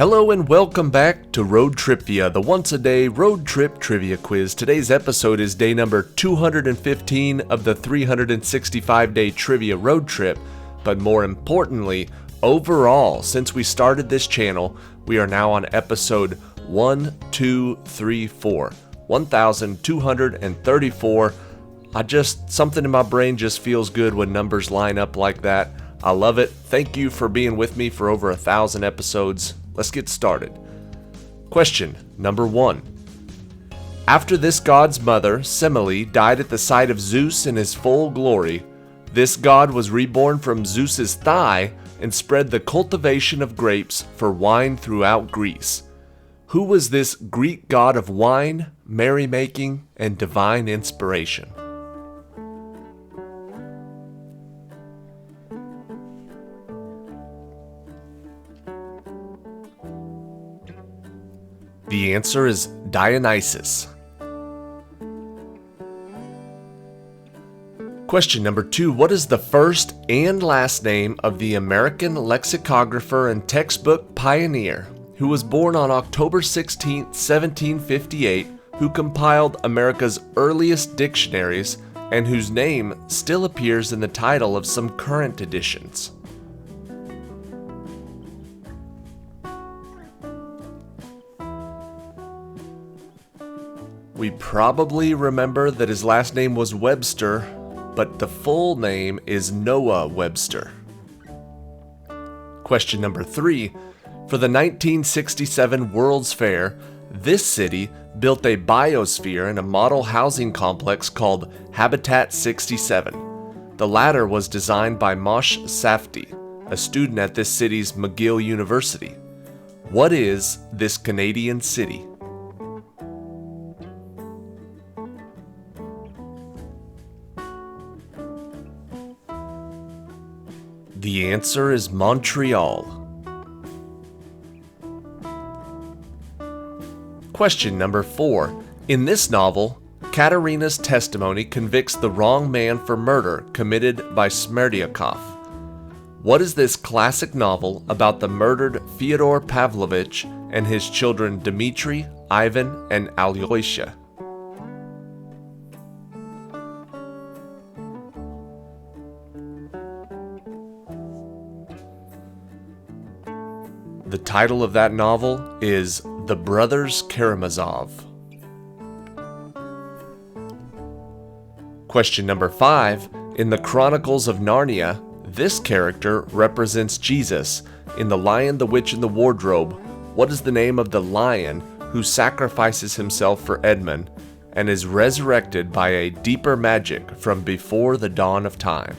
Hello and welcome back to ROADTRIpVIA, the once-a-day road trip trivia quiz. Today's episode is day number 215 of the 365-day trivia road trip, but more importantly, overall, since we started this channel, we are now on episode 1234. Something in my brain just feels good when numbers line up like that. I love it. Thank you for being with me for over 1,000 episodes. Let's get started. Question number 1. After this god's mother, Semele, died at the sight of Zeus in his full glory, this god was reborn from Zeus's thigh and spread the cultivation of grapes for wine throughout Greece. Who was this Greek god of wine, merrymaking, and divine inspiration? The answer is Dionysus. Question number 2. What is the first and last name of the American lexicographer and textbook pioneer who was born on October 16, 1758, who compiled America's earliest dictionaries and whose name still appears in the title of some current editions? We probably remember that his last name was Webster, but the full name is Noah Webster. Question number 3. For the 1967 World's Fair, this city built a biosphere and a model housing complex called Habitat 67. The latter was designed by Moshe Safdie, a student at this city's McGill University. What is this Canadian city? The answer is Montreal. Question number 4. In this novel, Katerina's testimony convicts the wrong man for murder committed by Smerdyakov. What is this classic novel about the murdered Fyodor Pavlovich and his children Dmitri, Ivan, and Alyosha? The title of that novel is The Brothers Karamazov. Question number 5. In the Chronicles of Narnia, this character represents Jesus. In The Lion, the Witch, and the Wardrobe, what is the name of the lion who sacrifices himself for Edmund and is resurrected by a deeper magic from before the dawn of time?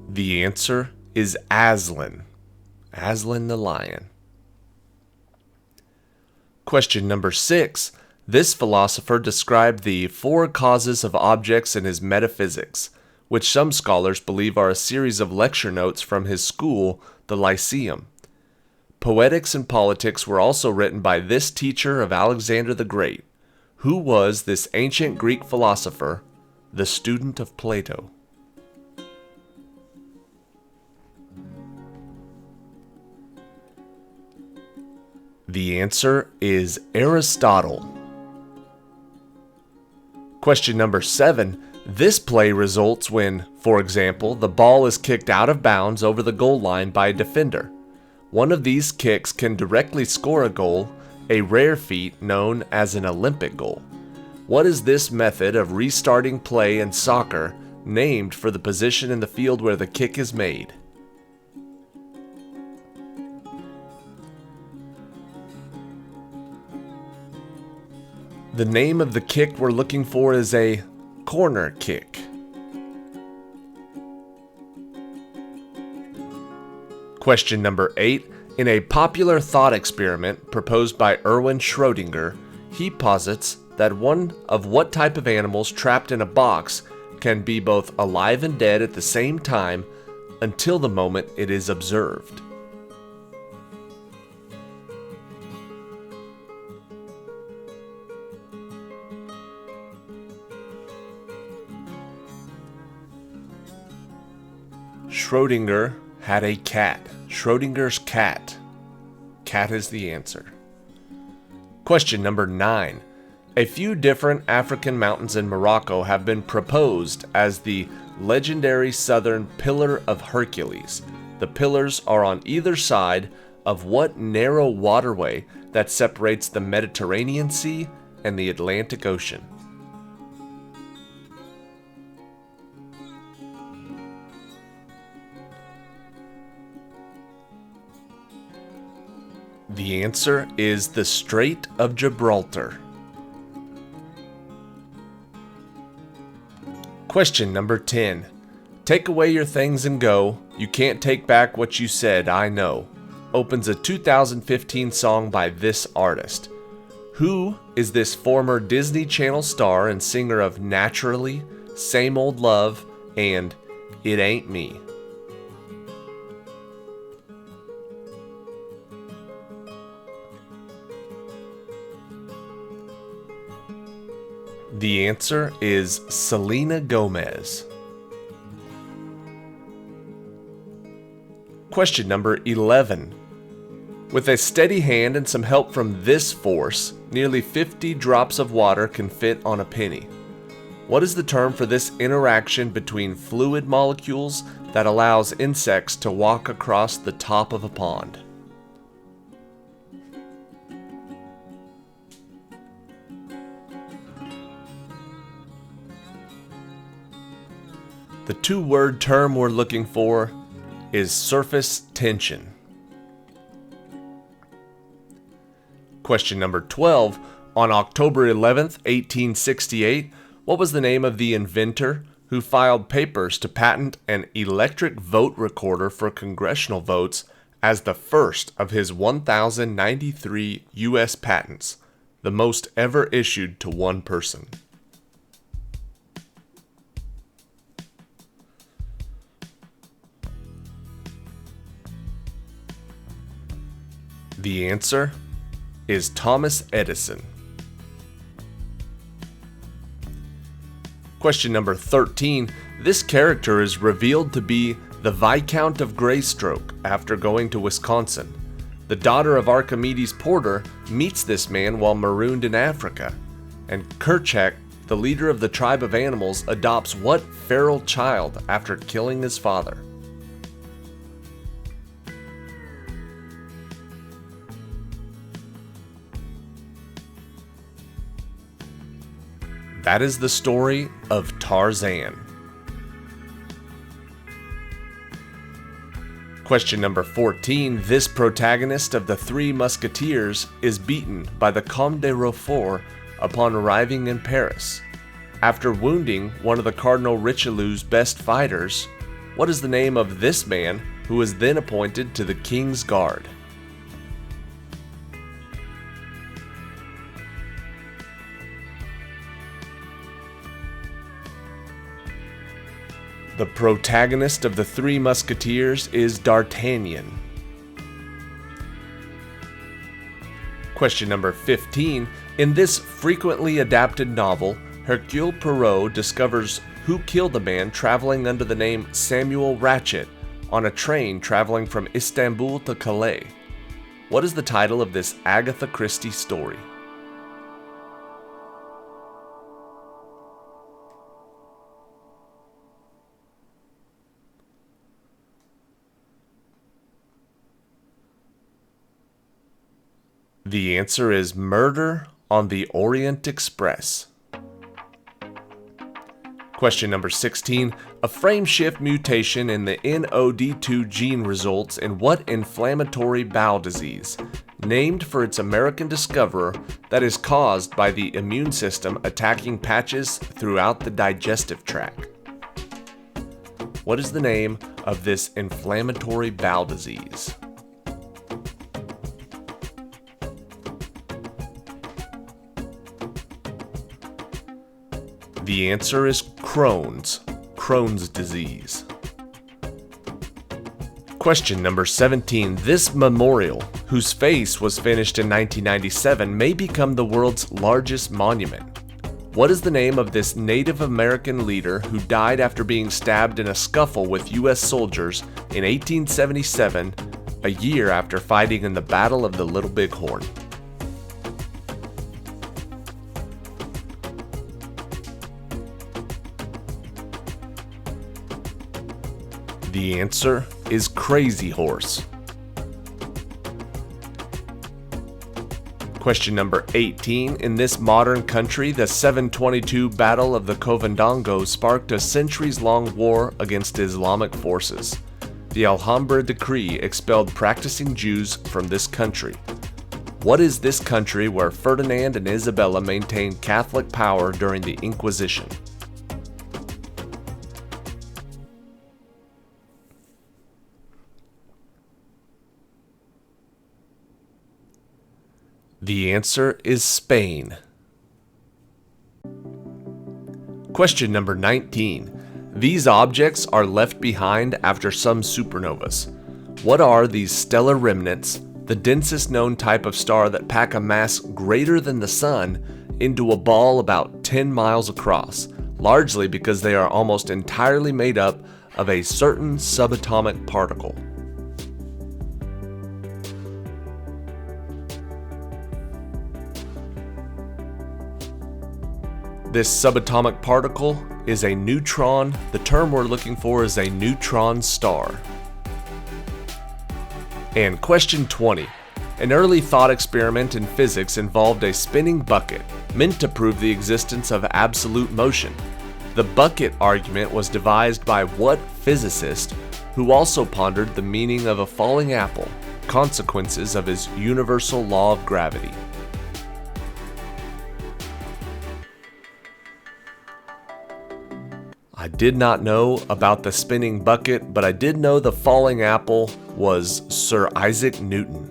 The answer is Aslan. Aslan the lion. Question number 6. This philosopher described the 4 causes of objects in his Metaphysics, which some scholars believe are a series of lecture notes from his school, the Lyceum. Poetics and Politics were also written by this teacher of Alexander the Great. Who was this ancient Greek philosopher, the student of Plato? The answer is Aristotle. Question number 7. This play results when, for example, the ball is kicked out of bounds over the goal line by a defender. One of these kicks can directly score a goal, a rare feat known as an Olympic goal. What is this method of restarting play in soccer named for the position in the field where the kick is made? The name of the kick we're looking for is a corner kick. Question number 8. In a popular thought experiment proposed by Erwin Schrödinger, he posits that one of what type of animals trapped in a box can be both alive and dead at the same time until the moment it is observed. Schrödinger had a cat. Schrödinger's cat. Cat is the answer. Question number 9. A few different African mountains in Morocco have been proposed as the legendary southern Pillar of Hercules. The pillars are on either side of what narrow waterway that separates the Mediterranean Sea and the Atlantic Ocean? The answer is the Strait of Gibraltar. Question number 10. Take away your things and go. You can't take back what you said, I know. Opens a 2015 song by this artist. Who is this former Disney Channel star and singer of Naturally, Same Old Love, and It Ain't Me? The answer is Selena Gomez. Question number 11. With a steady hand and some help from this force, nearly 50 drops of water can fit on a penny. What is the term for this interaction between fluid molecules that allows insects to walk across the top of a pond? The two-word term we're looking for is surface tension. Question number 12. On October 11th, 1868, what was the name of the inventor who filed papers to patent an electric vote recorder for congressional votes as the first of his 1,093 U.S. patents, the most ever issued to one person? The answer is Thomas Edison. Question number 13. This character is revealed to be the Viscount of Greystoke after going to Wisconsin. The daughter of Archimedes Porter meets this man while marooned in Africa, and Kerchak, the leader of the tribe of animals, adopts what feral child after killing his father? That is the story of Tarzan. Question number 14. This protagonist of the Three Musketeers is beaten by the Comte de Rochefort upon arriving in Paris. After wounding one of the Cardinal Richelieu's best fighters, what is the name of this man who was then appointed to the King's Guard? The protagonist of the Three Musketeers is D'Artagnan. Question number 15. In this frequently adapted novel, Hercule Poirot discovers who killed a man traveling under the name Samuel Ratchet on a train traveling from Istanbul to Calais. What is the title of this Agatha Christie story? The answer is Murder on the Orient Express. Question number 16. A frameshift mutation in the NOD2 gene results in what inflammatory bowel disease, named for its American discoverer, that is caused by the immune system attacking patches throughout the digestive tract? What is the name of this inflammatory bowel disease? The answer is Crohn's disease. Question number 17. This memorial, whose face was finished in 1997, may become the world's largest monument. What is the name of this Native American leader who died after being stabbed in a scuffle with U.S. soldiers in 1877, a year after fighting in the Battle of the Little Big Horn? The answer is Crazy Horse. Question number 18. In this modern country, the 722 Battle of the Covadonga sparked a centuries-long war against Islamic forces. The Alhambra Decree expelled practicing Jews from this country. What is this country where Ferdinand and Isabella maintained Catholic power during the Inquisition? The answer is Spain. Question number 19. These objects are left behind after some supernovas. What are these stellar remnants, the densest known type of star that pack a mass greater than the Sun into a ball about 10 miles across, largely because they are almost entirely made up of a certain subatomic particle? This subatomic particle is a neutron. The term we're looking for is a neutron star. And question 20. An early thought experiment in physics involved a spinning bucket, meant to prove the existence of absolute motion. The bucket argument was devised by what physicist who also pondered the meaning of a falling apple, consequences of his universal law of gravity? I did not know about the spinning bucket, but I did know the falling apple was Sir Isaac Newton.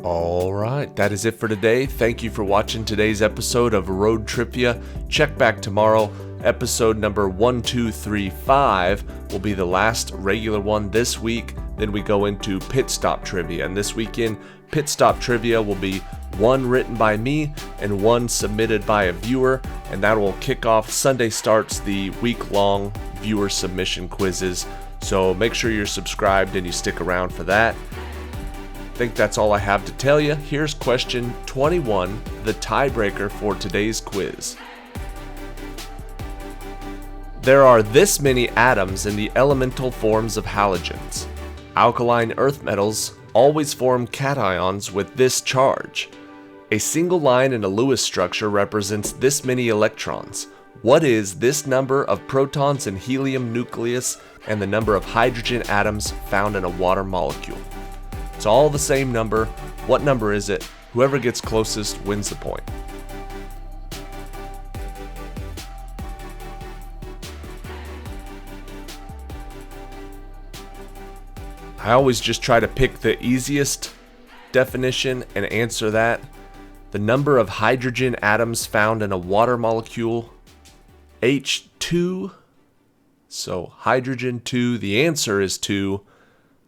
Alright, that is it for today. Thank you for watching today's episode of ROADTRIpVIA. Check back tomorrow. Episode number 1235 will be the last regular one this week. Then we go into Pit Stop Trivia. And this weekend, Pit Stop Trivia will be one written by me and one submitted by a viewer, and that will kick off. Sunday starts the week-long viewer submission quizzes, so make sure you're subscribed and you stick around for that. I think that's all I have to tell you. Here's question 21, the tiebreaker for today's quiz. There are this many atoms in the elemental forms of halogens. Alkaline earth metals always form cations with this charge. A single line in a Lewis structure represents this many electrons. What is this number of protons in helium nucleus and the number of hydrogen atoms found in a water molecule? It's all the same number. What number is it? Whoever gets closest wins the point. I always just try to pick the easiest definition and answer that. The number of hydrogen atoms found in a water molecule, H2. So hydrogen 2, the answer is 2.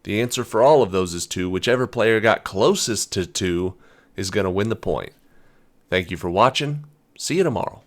The answer for all of those is 2. Whichever player got closest to 2 is going to win the point. Thank you for watching. See you tomorrow.